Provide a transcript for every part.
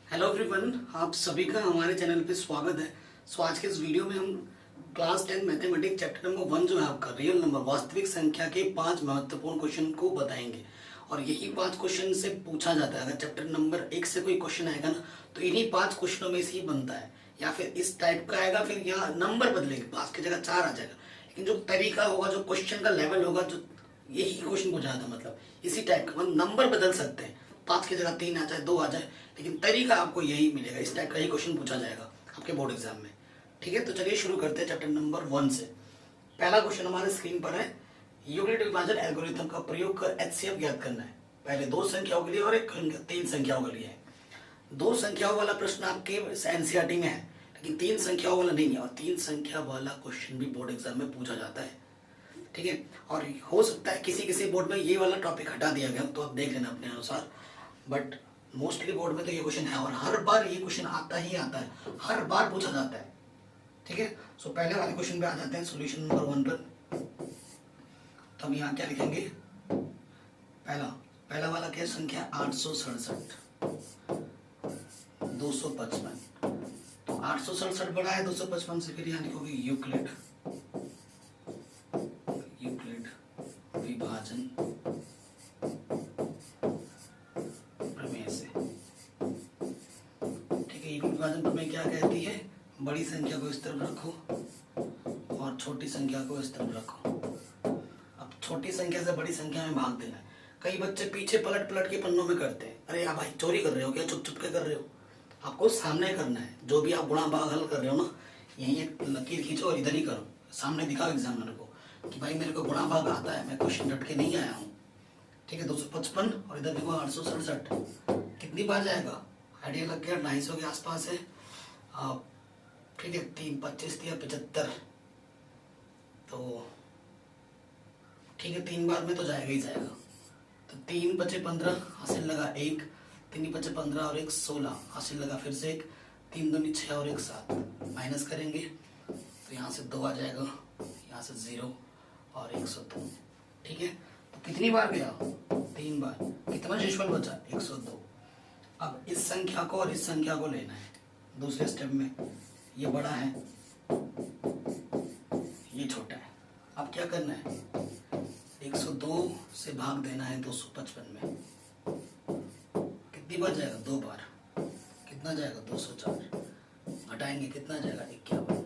Hello everyone, आप सभी का हमारे चैनल पे स्वागत है। आज के इस वीडियो में हम क्लास 10 मैथमेटिक्स चैप्टर नंबर 1 जो है आपका रियल नंबर वास्तविक संख्या के 5 महत्वपूर्ण क्वेश्चन को बताएंगे। और यही 5 क्वेश्चन से पूछा जाता है। अगर चैप्टर नंबर 1 से कोई क्वेश्चन आएगा ना, तो इन्हीं 5 क्वेश्चनों में से ही बनता है, या फिर इस टाइप का आएगा, फिर यहाँ नंबर बदलेंगे, 5 की जगह 4 आ जाएगा। लेकिन जो तरीका होगा, जो क्वेश्चन का लेवल होगा, जो यही क्वेश्चन पूछा जाता है, मतलब इसी टाइप का, मतलब नंबर बदल सकते हैं, 5 की जगह 3 आ जाए, 2 आ जाए, लेकिन तरीका आपको यही मिलेगा। इस टाइप का ही क्वेश्चन पूछा जाएगा आपके बोर्ड एग्जाम में। ठीक है, तो चलिए शुरू करते हैं चैप्टर नंबर 1 से। पहला क्वेश्चन हमारे स्क्रीन पर है, यूक्लिड विभाजन एल्गोरिथम का प्रयोग कर एचसीएफ ज्ञात करना है। पहले 2 संख्याओं के लिए और एक 3 संख्याओं के लिए है। 2 संख्याओं वाला प्रश्न आपके एनसीईआरटी में है, लेकिन 3 संख्याओं वाला नहीं है। और 3 संख्या वाला क्वेश्चन भी बोर्ड एग्जाम में पूछा जाता है। ठीक है, और हो सकता है किसी किसी बोर्ड में ये वाला टॉपिक हटा दिया गया, तो आप देख लेना अपने अनुसार, बट मोस्टली बोर्ड में तो ये क्वेश्चन है और हर बार ये क्वेश्चन आता ही आता है, हर बार पूछा जाता है। ठीक है, सो पहले वाले क्वेश्चन पे आ जाते हैं, सॉल्यूशन नंबर 1 पर। तो हम यहाँ क्या लिखेंगे, पहला वाला क्या संख्या, 867 255। तो 867 बड़ा है 255 से, फिर यहाँ लिखोगे यूक्लिड विभाजन प्रमेय से। ठीक है, यूक्लिड विभाजन प्रमेय क्या कहती है, बड़ी संख्या को इस तरफ रखो और छोटी संख्या को इस तरफ रखो। अब छोटी संख्या से बड़ी संख्या में भाग देना है। कई बच्चे पीछे पलट पलट के पन्नों में करते हैं। अरे यार भाई, चोरी कर रहे हो क्या, चुप चुप के कर रहे हो? आपको सामने करना है। जो भी आप गुणा भाग हल कर रहे हो ना, यही एक लकीर खींचो और इधर ही करो, सामने दिखाओ एग्जामिनर को कि भाई मेरे को गुणा भाग आता है, मैं क्वेश्चन रट के नहीं आया हूँ। ठीक है, 255 और इधर देखो 867, कितनी बार जाएगा, आइडिया लग गया, 250 के आसपास है। ठीक है, 3 25 या 75, तो ठीक है 3 बार में तो जाएगा ही जाएगा। तो 3 बचे 15, हासिल लगा 1, 3 बचे 15 और 1 16, हासिल लगा फिर से 1, 3 दूनी 6 और 1 7, माइनस करेंगे तो यहाँ से 2 आ जाएगा, यहाँ से 0 और 102। ठीक है, तो कितनी बार गया, 3 बार। कितना शेषफल बचा, 102। अब इस संख्या को और इस संख्या को लेना है दूसरे स्टेप में। ये बड़ा है, ये छोटा है। अब क्या करना है, 102 से भाग देना है 255 में। कितनी बार जाएगा, 2 बार। कितना जाएगा, 204। घटाएंगे कितना जाएगा, 51।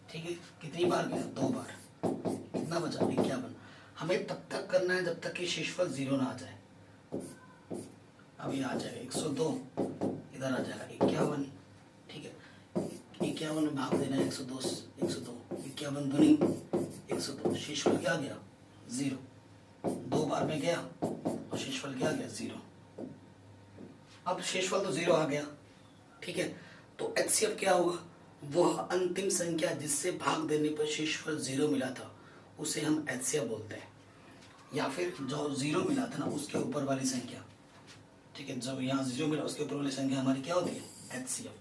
ठीक है, कितनी बार गया, 2 बार। कितना बचा, 51। हमें तब तक करना है जब तक कि शेषफल 0 ना आ जाए। अब ये आ जाएगा 102, इधर आ जाएगा 51। ठीक है, 51 में भाग देना है 102 51 दूनी 102। शेषफल क्या गया, 0। 2 बार में गया और शेषफल क्या गया, 0। अब शेषफल तो 0 आ गया। ठीक है, तो एचसीएफ क्या होगा, वह अंतिम संख्या जिससे भाग देने पर शेषफल 0 मिला था उसे हम एचसीएफ बोलते हैं, या फिर जो 0 मिला था ना उसके ऊपर वाली संख्या। ठीक है, जब यहाँ 0 मिला उसके ऊपर वाली संख्या हमारी क्या होती है, एचसीएफ।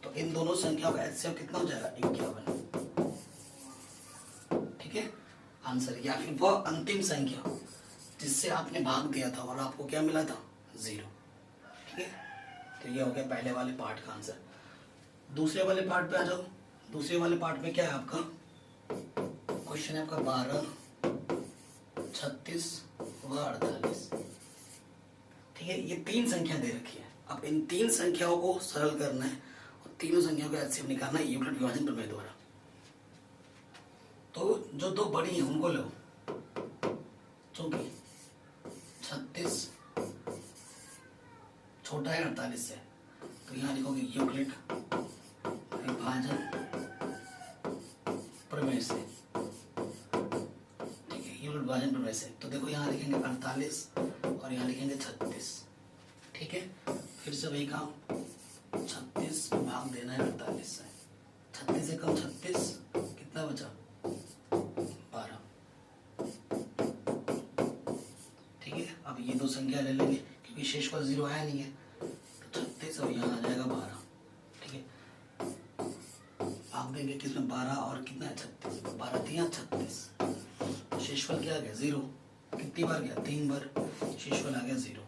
तो इन दोनों संख्याओं का एचसीएफ कितना हो जाएगा, 51। ठीक है, आंसर। या फिर वह अंतिम संख्या जिससे आपने भाग दिया था और आपको क्या मिला था, 0। ठीक है, तो ये हो गया पहले वाले पार्ट का आंसर। दूसरे वाले पार्ट पे आ जाओ। दूसरे वाले पार्ट में क्या है आपका क्वेश्चन है, आपका 12, 36 व 48। ठीक है, ये 3 संख्या दे रखी है। अब इन 3 संख्याओं को सरल करना है और तीनों संख्याओं का एचसीएफ निकालना है यूक्लिड विभाजन प्रमेय द्वारा। तो जो 2 बड़ी हैं उनको लो, क्योंकि 36 छोटा है 48 से, तो यहाँ लिखोगे यूक्लिड विभाजन प्रमेय से। ठीक है, यूक्लिड विभाजन प्रमेय से। तो देखो यहाँ लिखेंगे 48 और यहाँ लिखेंगे 36। ठीक है, फिर से वही काम, 36 में भाग देना है 48 से। 36 से कम 36, कितना बचा, 12। ठीक है, अब ये 2 संख्या ले लेंगे क्योंकि शेषफल 0 आया नहीं है, तो 36 और यहाँ आ जाएगा 12। ठीक है, भाग देंगे किसमें, 12 और कितना है, 36। 12 थी यहाँ 36, शेषफल क्या आ गया, 0। कितनी बार गया, 3 बार, शेषफल आ गया 0।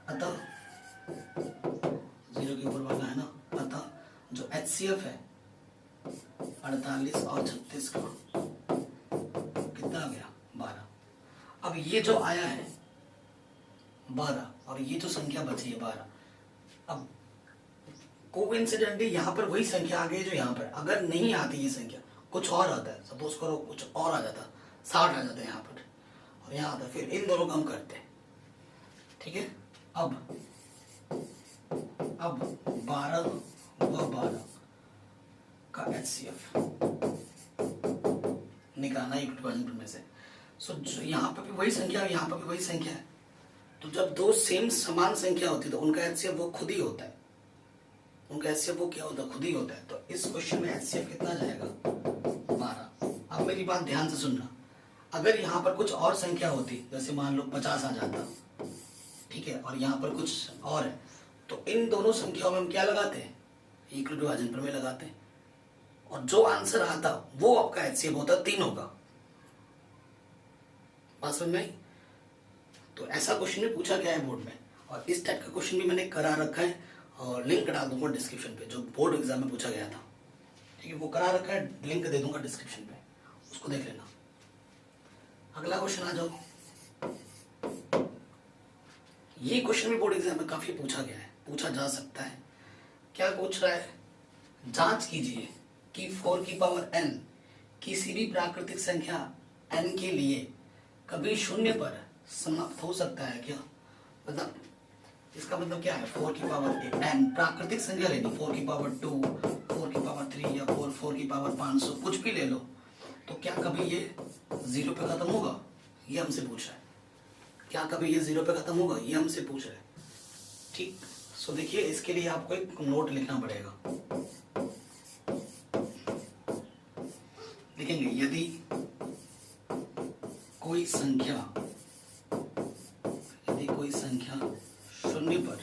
अतः जीरो के ऊपर वाला है ना, अतः जो HCF है 48 और 36 का कितना आ गया 12। अब ये जो आया है 12 और ये जो संख्या बची है 12, अब कोइंसिडेंटली यहाँ पर वही संख्या आ गई जो यहाँ पर, अगर नहीं आती ये संख्या कुछ और आता है, सपोज करो कुछ और आ जाता 60 आ जाता है यहाँ पर और यहाँ आता, फिर इन दोनों कम करते हैं, ठीक है। अब 12 व 12 का HCF निकालना इक्विवेलेंट में से। सो यहाँ पर भी वही संख्या है, यहाँ पर भी वही संख्या है, तो जब दो सेम समान संख्या होती है तो उनका HCF वो खुद ही होता है, उनका HCF वो क्या होता है, खुद ही होता है। तो इस क्वेश्चन में HCF कितना जाएगा 12। अब मेरी बात ध्यान से सुनना, अगर यहाँ पर कुछ और संख्या होती, जैसे मान लो 50 आ जाता, ठीक है, और यहाँ पर कुछ और है, तो इन दोनों संख्याओं में हम क्या लगाते हैं, इक्वल टू विभाजन प्रमेय लगाते हैं, और जो आंसर आता वो आपका HCF होता 3 होगा। बात समझ में आई? तो ऐसा क्वेश्चन भी पूछा गया है बोर्ड में, और इस टाइप का क्वेश्चन भी मैंने करा रखा है और लिंक डाल दूंगा डिस्क्रिप्शन पे, जो बोर्ड एग्जाम में पूछा गया था, ठीक है, वो करा रखा है, लिंक दे दूंगा डिस्क्रिप्शन पे, उसको देख लेना। अगला क्वेश्चन आ जाओ। ये क्वेश्चन भी बोर्ड एग्जाम में काफी पूछा गया है, पूछा जा सकता है। क्या पूछ रहा है, जांच कीजिए कि 4 की पावर n किसी भी प्राकृतिक संख्या n के लिए कभी शून्य पर समाप्त हो सकता है क्या। मतलब इसका मतलब क्या है, 4 की पावर n प्राकृतिक संख्या लेनी, 4 की पावर 2, 4 की पावर 3 या 4 की पावर 500 कुछ भी ले लो, तो क्या कभी ये 0 पे खत्म होगा, ये हमसे पूछ रहा है। क्या कभी ये 0 पे खत्म होगा, ये हमसे पूछ रहा है, ठीक। सो देखिए, इसके लिए आपको एक नोट लिखना पड़ेगा। लिखेंगे, यदि कोई संख्या शून्य पर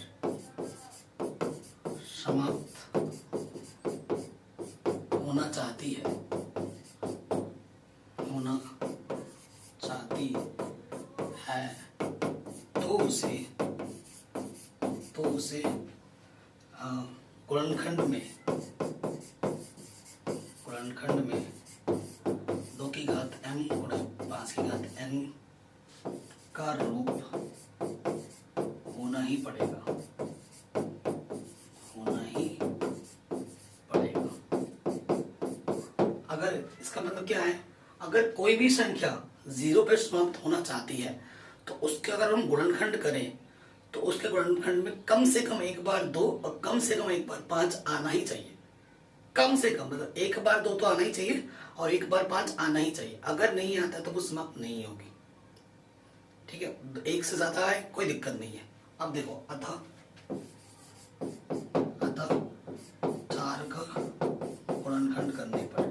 समाप्त होना चाहती है तो उसे गुणनखंड में 2 की घात m गुणा 5 की घात n का रूप होना ही पड़ेगा। अगर इसका मतलब क्या है, अगर कोई भी संख्या 0 पे समाप्त होना चाहती है तो उसके अगर हम गुणनखंड करें तो उसके गुणनखंड में कम से कम एक बार 2 और कम से कम एक बार 5 आना ही चाहिए। कम से कम मतलब एक बार 2 तो आना ही चाहिए और एक बार 5 आना ही चाहिए। अगर नहीं आता तो वो समाप्त नहीं होगी, ठीक है। एक से ज्यादा है कोई दिक्कत नहीं है। अब देखो, अतः 4 का गुणनखंड करने पर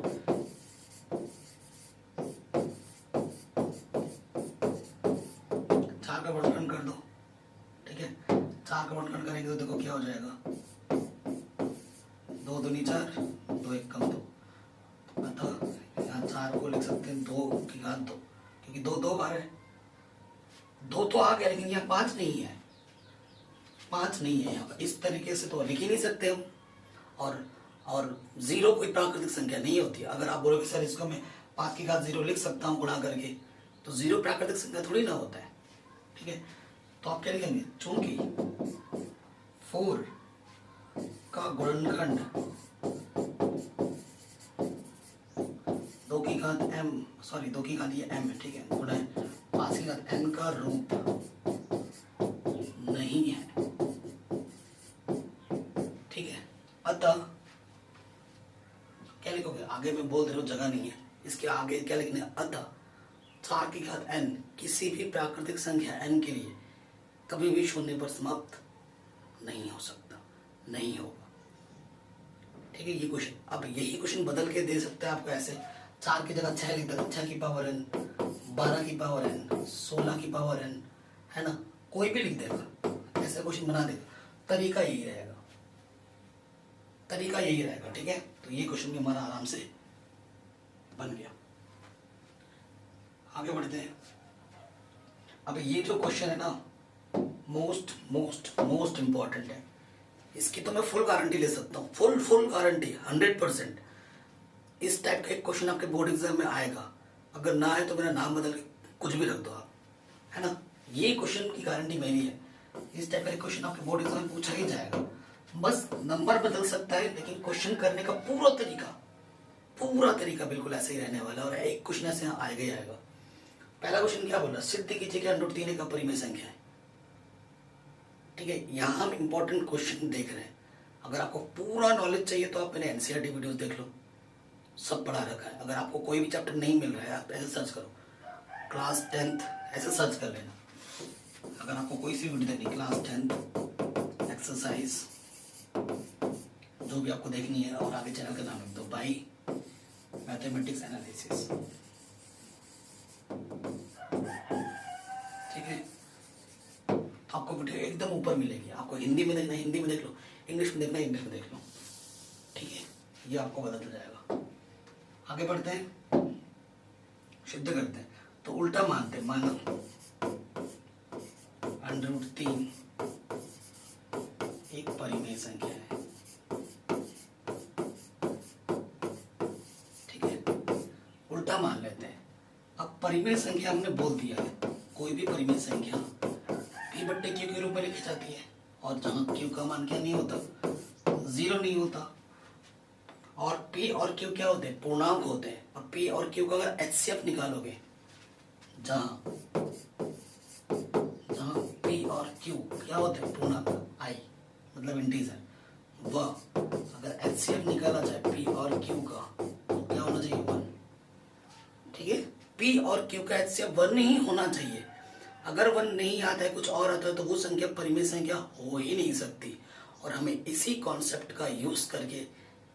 4 का गुणनखंड कर दो, ठीक है। 4 का गुणनखंड करेंगे तो देखो क्या हो जाएगा, 2 दूनी 4, 2 एक कम 2, अतः यहाँ 4 को लिख सकते हैं 2 की घात 2, क्योंकि 2 बार है, 2 तो आ गया लेकिन यहाँ 5 नहीं है, 5 नहीं है यहाँ पर। इस तरीके से तो लिख ही नहीं सकते हम। और 0 कोई प्राकृतिक संख्या नहीं होती। अगर आप बोलोगे सर इसको मैं 5 की घात 0 लिख सकता हूँ गुणा करके, तो 0 प्राकृतिक संख्या थोड़ी ना होता है, ठीक है। तो आप क्या लिखेंगे, चूंकि 4 का गुणनखंड 2 की घात ये m है, ठीक है, गुणा 5 की घात n का रूप नहीं है, ठीक है। अतः क्या लिखोगे, आगे में बोल दे रहा हूं जगह नहीं है, इसके आगे क्या लिखना है, अतः 4 की घात n किसी भी प्राकृतिक संख्या n के लिए कभी भी शून्य पर समाप्त नहीं हो सकता, नहीं होगा, ठीक है। ये क्वेश्चन, अब यही क्वेश्चन बदल के दे सकते हैं आपको ऐसे, 4 की जगह 6 लिख देगा, 6 की पावर n, 12 की पावर n, 16 की पावर n, है ना, कोई भी लिख देगा, ऐसा क्वेश्चन बना देगा। तरीका यही रहेगा, ठीक है। तो ये क्वेश्चन भी हमारा आराम से बन गया। आगे बढ़ते हैं। अब ये जो क्वेश्चन है ना, मोस्ट मोस्ट मोस्ट इंपॉर्टेंट है। इसकी तो मैं फुल गारंटी ले सकता हूँ, फुल गारंटी 100%। इस टाइप का एक क्वेश्चन आपके बोर्ड एग्जाम में आएगा, अगर ना आए तो मेरा नाम बदल के कुछ भी रख दो आप, है ना। ये क्वेश्चन की गारंटी मेरी है। इस टाइप का एक क्वेश्चन आपके बोर्ड एग्जाम में पूछा ही जाएगा, बस नंबर बदल सकता है, लेकिन क्वेश्चन करने का पूरा तरीका बिल्कुल ऐसे ही रहने वाला है। और एक क्वेश्चन ऐसे यहाँ आएगा ही आएगा। पहला क्वेश्चन क्या बोल रहा है, सिद्ध कीजिए कि √3 एक अपरिमेय संख्या है। ठीक है, यहाँ हम इंपॉर्टेंट क्वेश्चन देख रहे हैं। अगर आपको पूरा नॉलेज चाहिए तो आप मेरे एनसीईआरटी वीडियोस देख लो, सब पढ़ा रखा है। अगर आपको कोई भी चैप्टर नहीं मिल रहा है, आप ऐसे सर्च करो क्लास 10th, ऐसे सर्च कर लेना। अगर आपको कोई सी वीडियो देखनी, क्लास 10th एक्सरसाइज जो भी आपको देखनी है, और आगे चैनल का नाम लिख दो बाई मैथमेटिक्स एनालिसिस। ठीक है, तो आपको वीडियो एकदम ऊपर मिलेगी। आपको हिंदी में देखना है हिंदी में देख लो, इंग्लिश में देखना है इंग्लिश में देख लो। ठीक है, ये आपको बदलता जाएगा। आगे बढ़ते हैं, सिद्ध करते हैं। तो उल्टा मानते हैं, माना √3 एक परिमेय संख्या है। ठीक है, उल्टा मान लेते हैं। अब परिमेय संख्या हमने बोल दिया है, कोई भी परिमेय संख्या P/Q के रूप में लिखी जाती है, और जहां Q का मान क्या नहीं होता, 0 नहीं होता। और P और Q क्या होते हैं, पूर्णांक होते हैं। और P और Q का अगर HCF निकालोगे, जहां P और Q क्या होते हैं, पूर्णांक, I मतलब इंटीजर, वह अगर HCF निकाला जाए P और Q का, तो क्या होना चाहिए, 1। ठीक है, P और Q का HCF 1 ही होना चाहिए। अगर 1 नहीं आता है, कुछ और आता है, तो वो संख्या परिमेय संख्या हो ही नहीं सकती। और हमें इसी कॉन्सेप्ट का यूज करके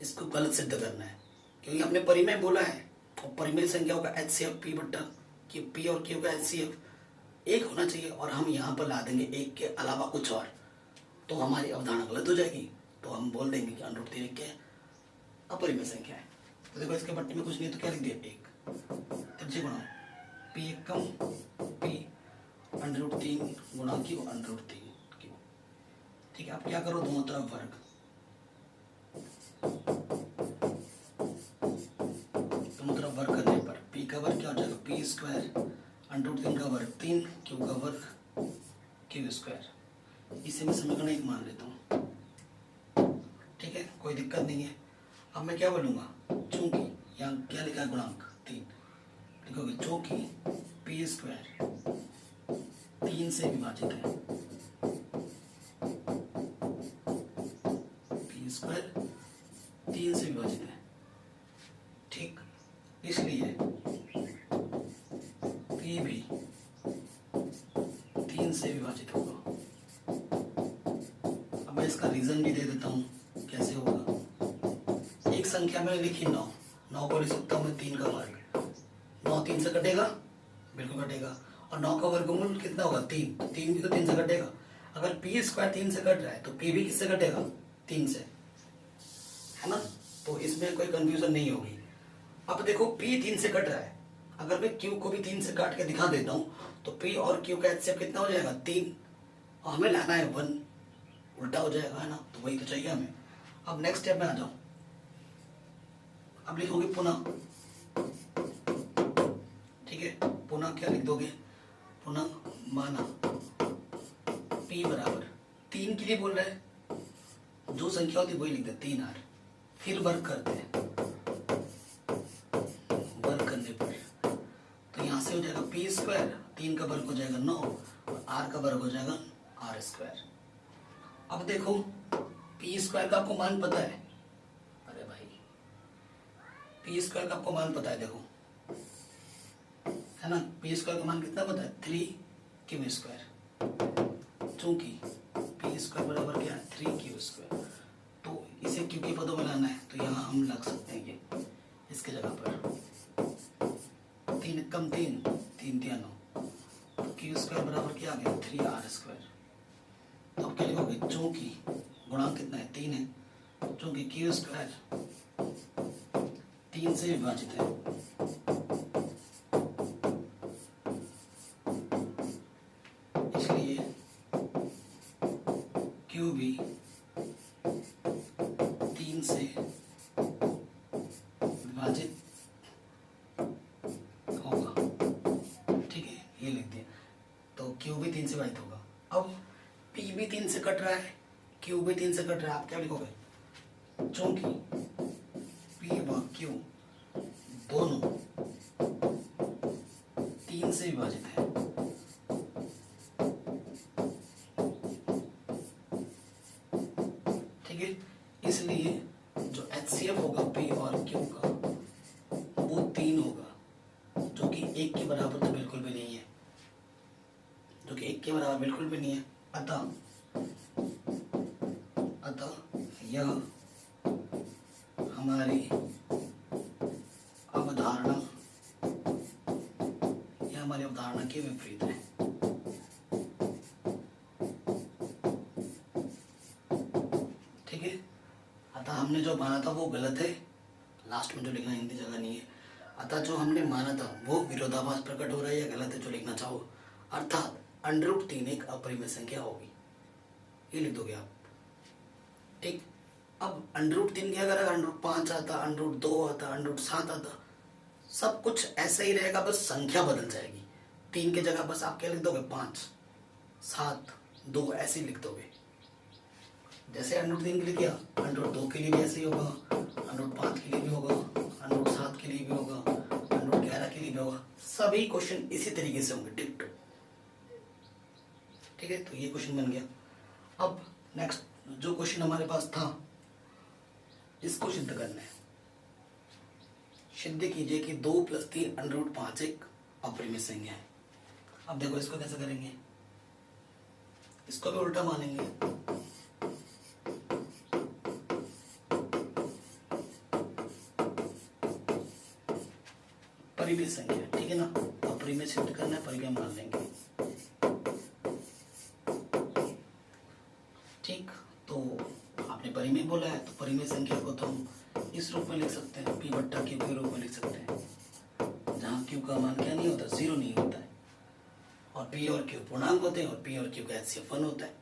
इसको गलत सिद्ध करना है, क्योंकि हमने परिमेय बोला है, और परिमेय संख्याओं का HCF P और Q का HCF 1 होना चाहिए, और हम यहाँ पर ला देंगे 1 के अलावा कुछ और, तो हमारी अवधारणा गलत हो जाएगी। तो हम बोल देंगे कि √3 एक क्या है, अपरिमेय संख्या है। तो देखो, इसके बट्टे में कुछ नहीं तो क्या लिख दिया, 1 त्रिज्यीय गुणा P एकम P √3 गुणा Q √3 Q। ठीक है, आप क्या करो, दोनों तरफ वर्ग, दोनों तरफ वर्ग करने पर P का वर्ग क्या हो जाएगा, P² √3 का वर्ग 3, Q का वर्ग Q²। इसे मैं समीकरण 1 मान लेता हूँ। ठीक है, कोई दिक्कत नहीं है। अब मैं क्या बोलूंगा, चूंकि यहाँ क्या लिखा है, गुणांक 3 लिखोगे, चूंकि P² 3 से विभाजित है, P² 3 से विभाजित है। ठीक, इसलिए P भी 3 से विभाजित होगा। अब मैं इसका रीजन भी दे देता हूँ, कैसे होगा। एक संख्या मैंने लिखी 9 को लिख सकता हूँ मैं 3 का वर्ग, 9 3 से कटेगा, बिल्कुल कटेगा। और 9 का वर्गमूल कितना होगा, 3, तो 3 भी तो 3 से कटेगा। अगर P² 3 से कट रहा है, तो P भी किससे कटेगा, 3 से, है ना। तो इसमें कोई कंफ्यूजन नहीं होगी। अब देखो, P 3 से कट रहा है, अगर मैं Q को भी 3 से काट के दिखा देता हूँ, तो P और Q का HCF कितना हो जाएगा, 3, और हमें लाना है 1, उल्टा हो जाएगा, है ना। तो वही तो चाहिए हमें। अब नेक्स्ट स्टेप में आ जाओ। अब लिखोगे पुनः, ठीक है, पुनः क्या लिख दोगे, पुनः माना P बराबर 3 के लिए बोल रहा है, जो संख्या होती है वही लिख दे, 3R। फिर वर्ग करते हैं, वर्ग करने पर तो यहाँ से हो जाएगा P², 3 का वर्ग हो जाएगा 9, और R का वर्ग हो जाएगा R²। अब देखो, P² का आपको मान पता है, अरे भाई P² का आपको मान पता है, देखो, है ना। P² का मान कितना पता है, 3Q²। चूंकि P² बराबर क्या है, 3Q², तो इसे Q के पदों में लाना है, तो यहाँ हम लग सकते हैं ये इसके जगह पर 3 कम 3 3 3 9, तो Q² बराबर क्या आ गया, 3R²। तो अब क्या लिखोगे, चूंकि गुणांक कितना है, 3 है, चूंकि Q² 3 से विभाजित है, इसलिए क्यू भी 3 से विभाजित होगा। ठीक है, ये लिख दिया। तो क्यू भी 3 से विभाजित होगा। अब पी भी 3 से कट रहा है, क्यू भी 3 से कट रहा है, आप क्या लिखोगे? चूंकि पी व क्यू दोनों 3 से विभाजित है, ठीक है, इसलिए जो HCF होगा पी और क्यू का वो 3 होगा, जो कि 1 के बराबर तो बिल्कुल भी नहीं है, जो कि 1 के बराबर बिल्कुल भी नहीं है। अतः यह हमारी अवधारणा के विपरीत है। ठीक है, अतः हमने जो माना था वो गलत है। लास्ट में जो लिखना हिंदी जगह नहीं है। अतः जो हमने माना था वो विरोधाभास प्रकट हो रहा है या गलत है, जो लिखना चाहो। अर्थात √3 एक अपरिमेय संख्या होगी, ये लिख दोगे आप। ठीक, अब √3 क्या करेगा? √5 आता, √2 आता, √7 आता, सब कुछ ऐसा ही रहेगा, बस संख्या बदल जाएगी। 3 की जगह बस आप क्या लिख दोगे? 5, 7, 2 ऐसे ही लिख दोगे। जैसे √3 के लिए किया, √2 के लिए भी ऐसे ही होगा, √5 के लिए भी होगा, √7 के लिए भी होगा, √11 के लिए भी होगा। सभी क्वेश्चन इसी तरीके से होंगे, डिक्टो। ठीक है, तो ये क्वेश्चन बन गया। अब नेक्स्ट जो क्वेश्चन हमारे पास था, इसको सिद्ध करना है। सिद्ध कीजिए कि 2 + 3 √5 एक अपरिमेय संख्या है। अब देखो इसको कैसे करेंगे, इसको भी उल्टा मानेंगे। परिमेय संख्या, ठीक है ना, अपरिमेय सिद्ध करना है, परिमेय मान लेंगे। ठीक, तो आपने परिमेय बोला है, तो परिमेय संख्या को तो हम इस रूप में लिख सकते हैं, P/Q के रूप में लिख सकते हैं, जहाँ Q का मान क्या नहीं होता? 0 नहीं होता है, और P और Q पूर्णांक होते हैं, और P और Q का HCF 1 होता है।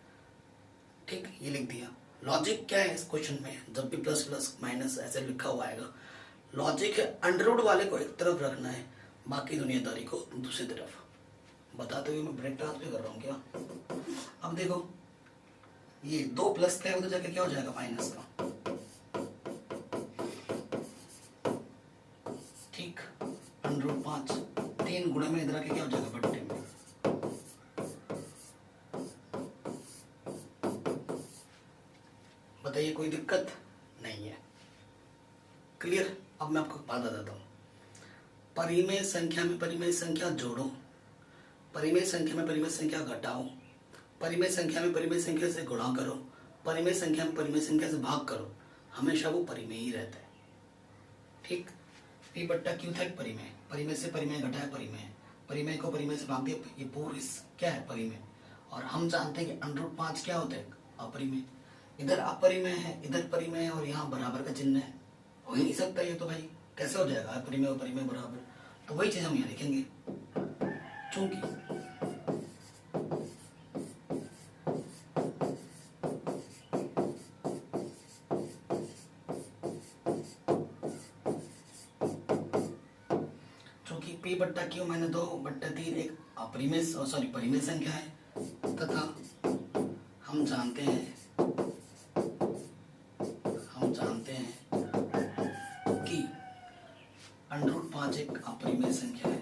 ठीक, ये लिख दिया। लॉजिक क्या है इस क्वेश्चन में? जब भी प्लस प्लस माइनस ऐसे लिखा हुआ आएगा, लॉजिक है अंडरवुड वाले को एक तरफ रखना है, बाकी दुनियादारी को दूसरी तरफ। बताते हुए मैं ब्रेक डांस भी कर रहा हूँ क्या? अब देखो, ये 2 प्लस का है, उधर जाके क्या हो जाएगा? माइनस का। ठीक, √5 3 गुणे में इधर आके क्या हो जाएगा? बट्टे में। बताइए, कोई दिक्कत नहीं है? क्लियर? अब मैं आपको बात बताता हूँ। परिमेय संख्या में परिमेय संख्या जोड़ो, परिमेय संख्या में परिमेय संख्या घटाओ, परिमेय संख्या में परिमेय संख्या से गुणा करो, परिमेय संख्या में परिमेय संख्या से भाग करो, हमेशा वो परिमेय ही रहता है। ठीक, P/Q था एक परिमेय, परिमेय से परिमेय घटाया परिमेय, परिमेय को परिमेय से भाग दिया, ये पूरी क्या है? परिमेय। और हम जानते हैं कि √5 क्या होता है? अपरिमेय। इधर अपरिमेय है, इधर परिमेय है, और यहाँ बराबर का चिन्ह है, हो ही नहीं सकता ये तो भाई। कैसे हो जाएगा अपरिमेय और परिमेय बराबर? तो वही चीज हम यहाँ लिखेंगे, चूंकि P/Q मैंने 2/3 एक अपरिमेय परिमेय संख्या है, तथा हम जानते हैं कि √5 एक अपरिमेय संख्या है।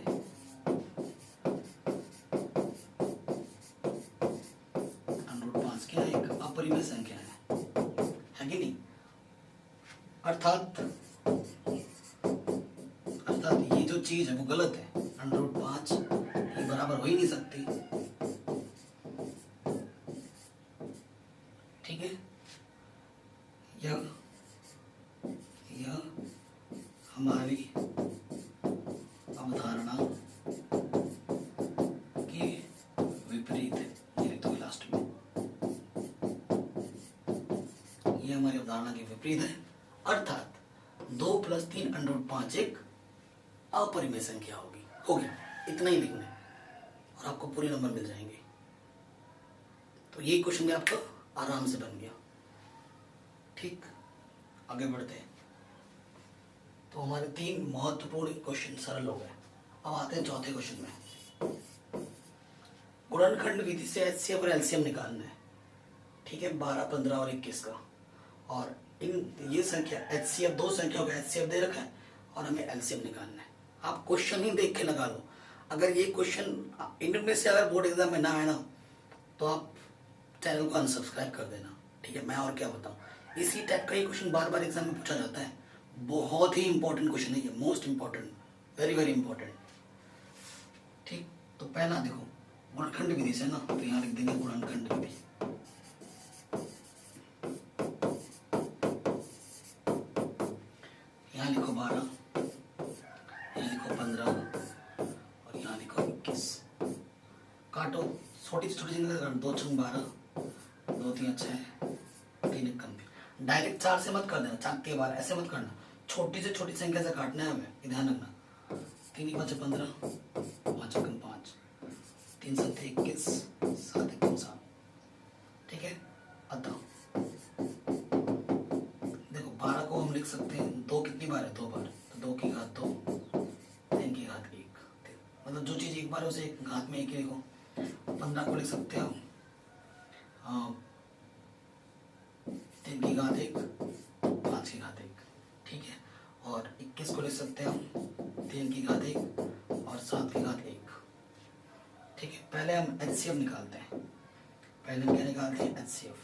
√5 क्या है? एक अपरिमेय संख्या है कि नहीं? अर्थात ये जो चीज है वो गलत है। √5 ये बराबर हो ही नहीं सकती। ठीक है, यह हमारी अवधारणा के विपरीत है। ये लिख दो लास्ट में, यह हमारी अवधारणा के विपरीत है। अर्थात 2 + 3 √5 एक अपरिमेय संख्या होगी। इतना ही लिखना है और आपको पूरे नंबर मिल जाएंगे। तो ये क्वेश्चन में आपका आराम से बन गया। ठीक, आगे बढ़ते हैं। तो हमारे 3 महत्वपूर्ण क्वेश्चन सरल हो गए। अब आते हैं चौथे क्वेश्चन में। गुणनखंड विधि से एचसीएफ और एलसीएम निकालना है। ठीक है, 12, 15 और 21 का। और ये संख्या एचसीएफ, 2 संख्याओं का एचसीएफ दे रखा है और हमें एलसीएम निकालना है। आप क्वेश्चन ही देख के लगा लो। अगर ये क्वेश्चन इनमें से अगर बोर्ड एग्जाम में ना आए ना तो आप चैनल को अनसब्सक्राइब कर देना। ठीक है, मैं और क्या बताऊँ। इसी टाइप का ये क्वेश्चन बार बार एग्जाम में पूछा जाता है। बहुत ही इंपॉर्टेंट क्वेश्चन है ये, most important, very very important. ठीक, तो पहला देखो गुणनखंड विधि से ना, तो यहाँ लिख देंगे गुणनखंड विधि। यहाँ लिखो 12, यहाँ लिखो 15 और यहाँ लिखो 21। काटो, छोटी से छोटी संख्या काटो। 2 छंग 12, 2 3 6, 3 1 कम। डायरेक्ट 4 से मत कर देना, 4 3 12 ऐसे मत करना। छोटी से छोटी संख्या से काटना है हमें, ध्यान रखना। 3 5 15, 5 कम 5, 3 7 21, 7 1 7। ठीक है, बताओ। देखो 12 को हम लिख सकते हैं, 2 कितनी बार है, 2 बार, तो 2 की घात 2, 3 की घात 1। मतलब जो चीज़ एक बार है उसे एक घात में 1 ही लिखो। 15 को लिख सकते हो 3 की घात 1, 5 की घात 1। ठीक है, और 21 को लिख सकते हैं हम 3 की घात 1 और 7 की घात 1। ठीक है, पहले हम एचसीएफ निकालते हैं। पहले हम क्या निकालते हैं, एचसीएफ।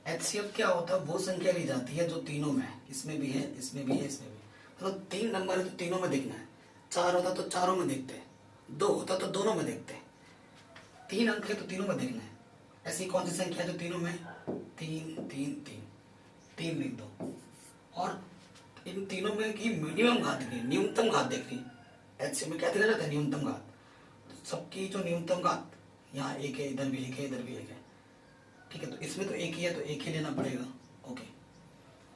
एचसीएफ क्या होता है, वो संख्या ली जाती है जो तीनों में है। इसमें भी है, इसमें भी है, इसमें भी। मतलब 3 नंबर है तो तीनों में देखना है। 4 होता तो चारों में देखते हैं, 2 होता तो दोनों में देखते हैं। 3 अंक है तो तीनों में देखना है। ऐसी कौन सी संख्या है जो तीनों में है, 3 3 3, 3 लिख दो। और इन तीनों में की मिनिमम घात देखनी, न्यूनतम घात देखनी। एचसीएफ में क्या देखा जाता है, न्यूनतम घात। तो सबकी जो न्यूनतम घात, यहाँ 1 है, इधर भी 1 है, इधर भी 1 है। ठीक है, तो इसमें तो 1 ही है तो 1 ही लेना पड़ेगा। ओके,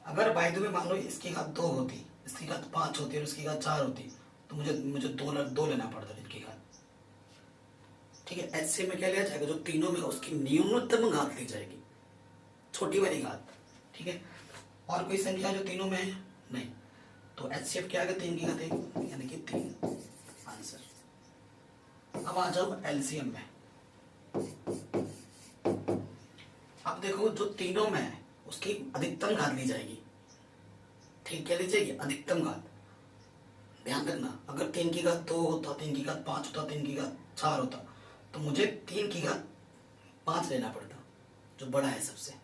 अगर बाय द वे मान लो इसकी घात 2 होती, इसकी घात 5 होती और इसकी घात 4 होती, तो मुझे 2 लेना पड़ता इनकी घात। ठीक है, एचसीएफ में क्या लिया जाएगा, जो तीनों में उसकी न्यूनतम घात ली जाएगी, छोटी वाली घात। ठीक है, और कोई संख्या जो तीनों में है नहीं, तो एचसीएफ क्या है, 3 की घात 1 यानी कि 3 आंसर। अब आ जाओ एलसीएम में। अब देखो जो तीनों में है उसकी अधिकतम घात ली जाएगी। ठीक, क्या ली जाएगी, अधिकतम घात। ध्यान रखना, अगर 3 की घात 2 होता, 3 की घात 5 होता, 3 की घात 4 होता, तो मुझे 3 की घात 5 लेना पड़ता, जो बड़ा है सबसे।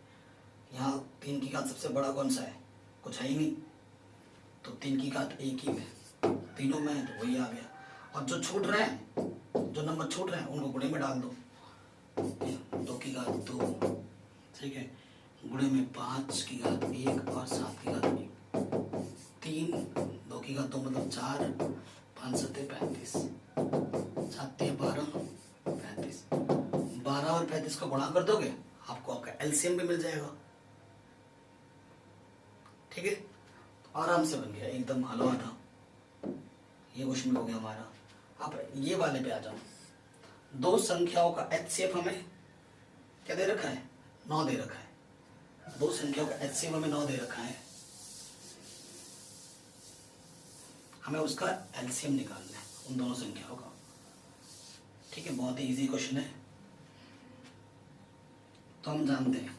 यहाँ 3 की घात सबसे बड़ा कौन सा है, कुछ है ही नहीं, तो 3 की घात 1 ही में, तीनों में है तो वही आ गया। और जो छूट रहे हैं, जो नंबर छूट रहे हैं उनको गुणे में डाल दो। 2 की घात 2, ठीक है, गुणे में 5 की घात 1 और 7 की घात 1, 3, 2 की घात 2 मतलब 4, 5 7 35, 7 12 35। 12 और 35 को गुणा कर दोगे, आपको आपका एलसीएम भी मिल जाएगा। ठीक है, तो आराम से बन गया, एकदम हलवा था। ये क्वेश्चन हो गया हमारा। अब ये वाले पे आ जाओ। 2 संख्याओं का एचसीएफ हमें क्या दे रखा है, 9 दे रखा है। 2 संख्याओं का एचसीएफ हमें 9 दे रखा है, हमें उसका एलसीएम निकालना है उन दोनों संख्याओं का। ठीक है, बहुत ही इजी क्वेश्चन है। तो हम जानते हैं,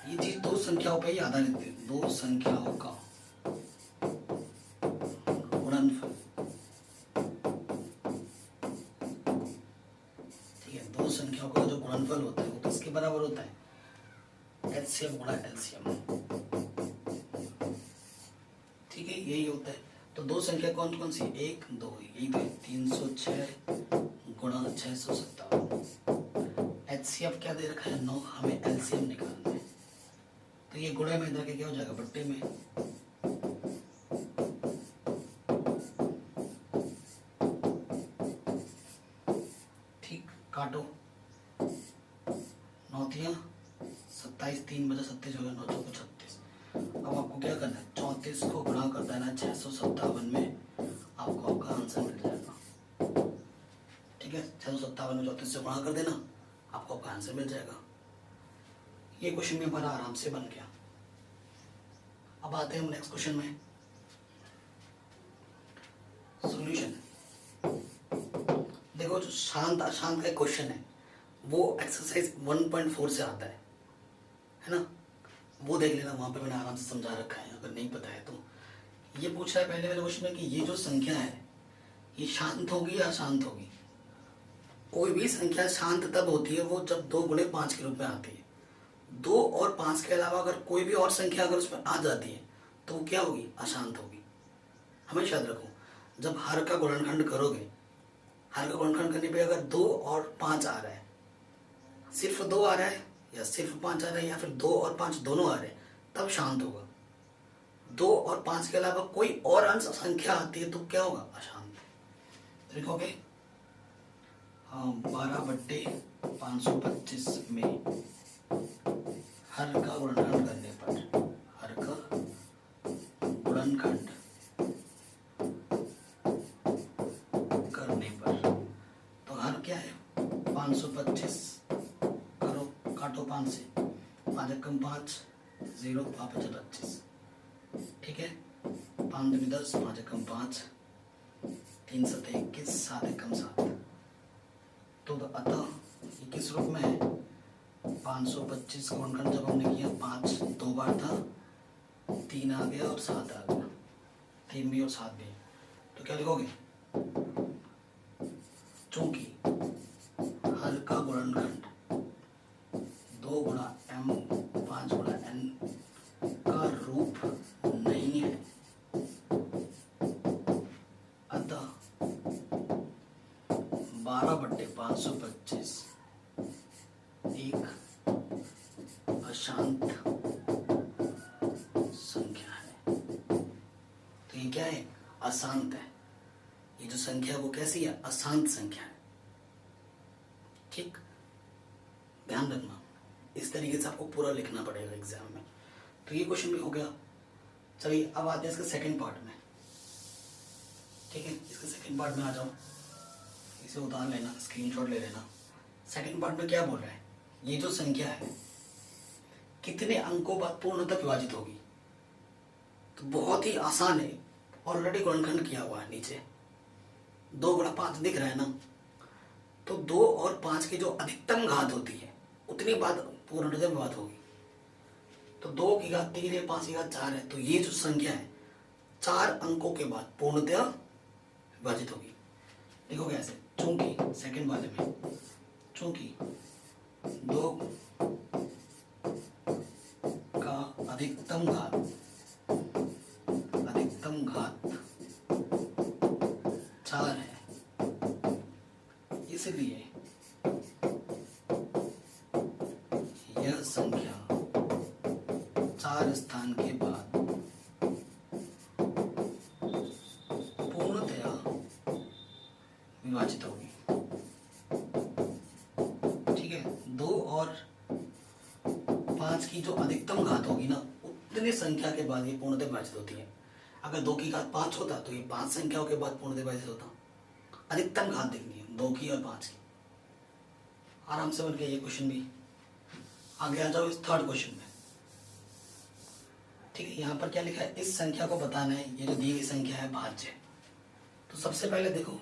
ये चीज 2 संख्याओं पे ही आधारित है। 2 संख्याओं का गुणनफल। ठीक है, 2 संख्याओं का जो गुणनफल होता है वो किसके बराबर होता है, एचसीएफ गुणा एलसीएम। ठीक है, यही होता है। तो 2 संख्या कौन कौन सी, 1 2, यही तो 306 गुणा 657। एचसीएफ क्या दे रखा है, 9, हमें एलसीएम निकालना है। तो ये गुणे में इधर के क्या हो जाएगा, बट्टे में। ठीक, काटो, 9 3 27, 3 बजा 37 हो गया, 9 चौको 36। अब आपको क्या करना है, 34 को गुणा कर देना 657 में है, 657 में 34 से गुणा कर देना, आपको आपका आंसर मिल जाएगा। ये क्वेश्चन भी हमारा आराम से बन गया। अब आते हैं हम नेक्स्ट क्वेश्चन में। सॉल्यूशन देखो, जो शांत अशांत का क्वेश्चन है वो एक्सरसाइज 1.4 से आता है ना, वो देख लेना, वहां पे मैंने आराम से समझा रखा है अगर नहीं पता है तो। ये पूछ रहा है पहले वाले क्वेश्चन में कि ये जो संख्या है ये शांत होगी या अशांत होगी। कोई भी संख्या शांत तब होती है वो जब 2 गुणे 5 के रूप में आती है। 2 और 5 के अलावा अगर कोई भी और संख्या अगर उसमें आ जाती है तो वो क्या होगी, अशांत होगी। हमेशा याद रखो, जब हर का गुणनखंड करोगे, हर का गुणनखंड करने पे अगर 2 और 5 आ रहा है, सिर्फ 2 आ रहा है या सिर्फ 5 आ रहा है या फिर 2 और 5 दोनों आ रहे हैं, तब शांत होगा। 2 और 5 के अलावा कोई और अंश संख्या आती है तो क्या होगा, अशांत। लिखोगे 12/525 में हर का गुणनखंड करने पर, हर का गुणनखंड करने पर, तो हर क्या है 525, करो काटो 5 से, 5 एकम 5, 0 5 5 25, ठीक है। 5 दूनी 10, 5 एकम 5, 3 7 21, 7 एकम 7, तो अतः ये किस रूप में है, 525 का गुणनखंड जब हमने किया 5 2 बार था, 3 आ गया और 7 आ गया, 3 भी और 7 भी, तो क्या लिखोगे, चूंकि हर का गुणनखंड 2 गुणा m 5 गुणा n का रूप नहीं है, अतः 12/525 एक अशांत संख्या है। तो ये क्या है, अशांत है। ये जो संख्या है वो कैसी है, अशांत संख्या है। ठीक, ध्यान रखना, इस तरीके से आपको पूरा लिखना पड़ेगा एग्जाम में। तो ये क्वेश्चन भी हो गया। चलिए अब आते हैं इसके सेकंड पार्ट में। ठीक है, इसके सेकंड पार्ट में आ जाओ, इसे उतार लेना, स्क्रीनशॉट ले लेना। सेकंड पार्ट में क्या बोल रहा है, ये जो संख्या है कितने अंकों बाद पूर्णतः विभाजित होगी। तो बहुत ही आसान है, ऑलरेडी गुणनखंड किया हुआ है नीचे, 2 गुणा 5 दिख रहा है ना, तो 2 और 5 की जो अधिकतम घात होती है उतनी बात पूर्णतः विभाजित होगी। तो 2 की घात 3 है, 5 की घात 4 है, तो ये जो संख्या है 4 अंकों के बाद पूर्णतः विभाजित होगी। देखो कैसे, चूंकि सेकंड वाले में, चूंकि 2 का अधिकतम घात 4 है, इसलिए यह संख्या 4 स्थान के बाद पूर्णतया विभाजित होगी। ठीक है, 2 और 5 की जो अधिकतम घात होगी ना, उतनी संख्या के बाद ये पूर्णतः विभाजित होती है। अगर 2 की घात 5 होता तो ये 5 संख्याओं के बाद पूर्णतः विभाजित होता। अधिकतम घात देखनी है 2 की और 5 की। आराम से बन गया ये क्वेश्चन भी। आगे आ जाओ इस थर्ड क्वेश्चन में। ठीक है, यहाँ पर क्या लिखा है, इस संख्या को बताना है, ये जो दी गई संख्या है भाज्य। तो सबसे पहले देखो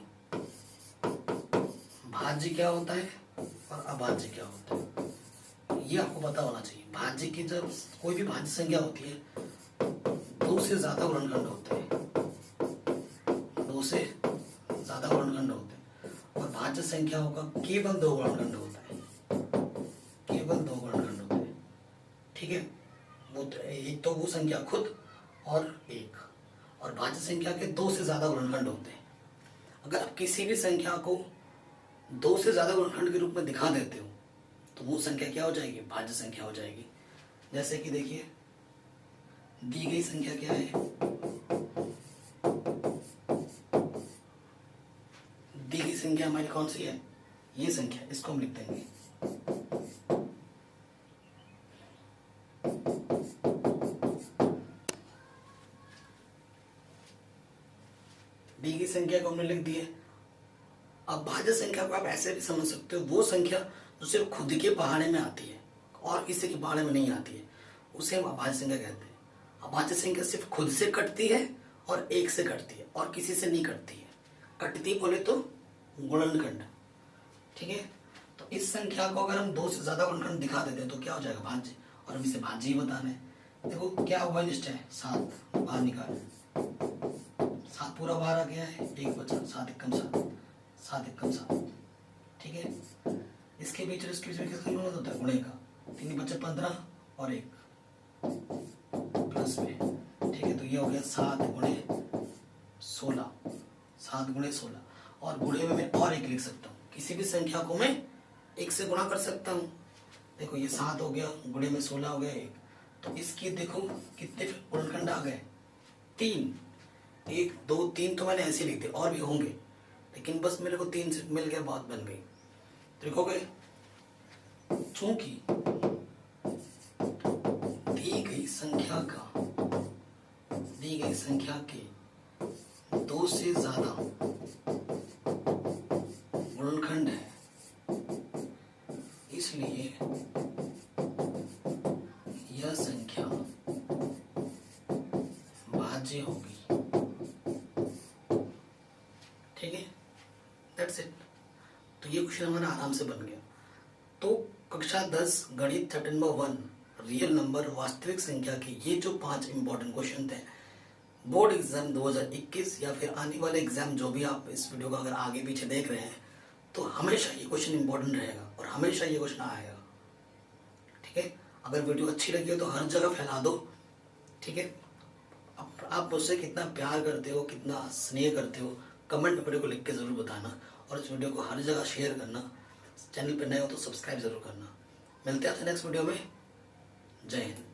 भाज्य क्या होता है और अभाज्य क्या होता है, ये आपको पता होना चाहिए। भाज्य की जब कोई भी भाज्य संख्या होती है 2 से ज्यादा गुणनखंड होते हैं, 2 से ज्यादा गुणनखंड होते हैं, और भाज्य संख्याओं का केवल 2 गुणनखंड होता है, केवल 2 गुणनखंड होते हैं। ठीक है, वो एक तो वो संख्या खुद और एक, और भाज्य संख्या के 2 से ज्यादा गुणनखंड होते हैं। अगर आप किसी भी संख्या को 2 से ज्यादा गुणनखंड के रूप में दिखा देते हो तो वो संख्या क्या हो जाएगी, भाज्य संख्या हो जाएगी। जैसे कि देखिए दी गई संख्या क्या है, दी गई संख्या हमारी कौन सी है, ये संख्या, इसको हम लिख देंगे दी गई संख्या को हमने लिख दी है अब भाज्य संख्या को आप ऐसे भी समझ सकते हो, वो संख्या जो सिर्फ खुद के पहाड़े में आती है और किसी के पहाड़े में नहीं आती है, उसे हम अभाज्य संख्या कहते हैं। अभाज्य संख्या सिर्फ खुद से कटती है और एक से कटती है और किसी से नहीं कटती है। कटती बोले तो गुणनखंड, ठीक है। तो इस संख्या को अगर हम 2 से ज्यादा गुणनखंड दिखा देते हैं तो क्या हो जाएगा, भाज्य, और हम इसे भाज्य ही बताना है। देखो क्या हुआ, निष्ठ है 7 बाहर निकाल, 7 पूरा बाहर आ गया है, 1 बचा, 7 एकम 7, 7 एकम 7, ठीक है। इसके बीच और इसके बीच में किसका गुणन होता है, गुणे का, 3 बचे 15 और 1 प्लस में, ठीक है। तो ये हो गया 7 गुणे 16, 7 गुणे 16, और गुणे में मैं और 1 लिख सकता हूँ, किसी भी संख्या को मैं 1 से गुणा कर सकता हूँ। देखो ये 7 हो गया, गुणे में 16 हो गया 1, तो इसकी देखो कितने गुणनखंड आ गए, 3, 1 2 3 तो मैंने ऐसे लिख दिए, और भी होंगे लेकिन बस मेरे को 3 से मिल गया, बात बन गई। देखोगे चूंकि दी गई संख्या के 2 से ज्यादा गुणनखंड है, इसलिए यह संख्या भाज्य होगी, ठीक है। That's it. तो ये क्वेश्चन हमारा आराम से बन गया। तो कक्षा 10 गणित चैप्टर नंबर 1 रियल नंबर वास्तविक संख्या के ये जो 5 इंपॉर्टेंट क्वेश्चन थे, बोर्ड एग्जाम 2021 या फिर आने वाले एग्जाम जो भी आप इस वीडियो को अगर आगे पीछे देख रहे हैं, तो हमेशा ये क्वेश्चन इंपॉर्टेंट रहेगा और हमेशा ये क्वेश्चन आएगा, ठीक है। अगर वीडियो अच्छी लगी हो तो हर जगह फैला दो, ठीक है। आप मुझसे कितना प्यार करते हो, कितना स्नेह करते हो, कमेंट वीडियो को लिख के जरूर बताना, और इस वीडियो को हर जगह शेयर करना। चैनल पर नए हो तो सब्सक्राइब जरूर करना। मिलते हैं नेक्स्ट वीडियो में। जय हिंद।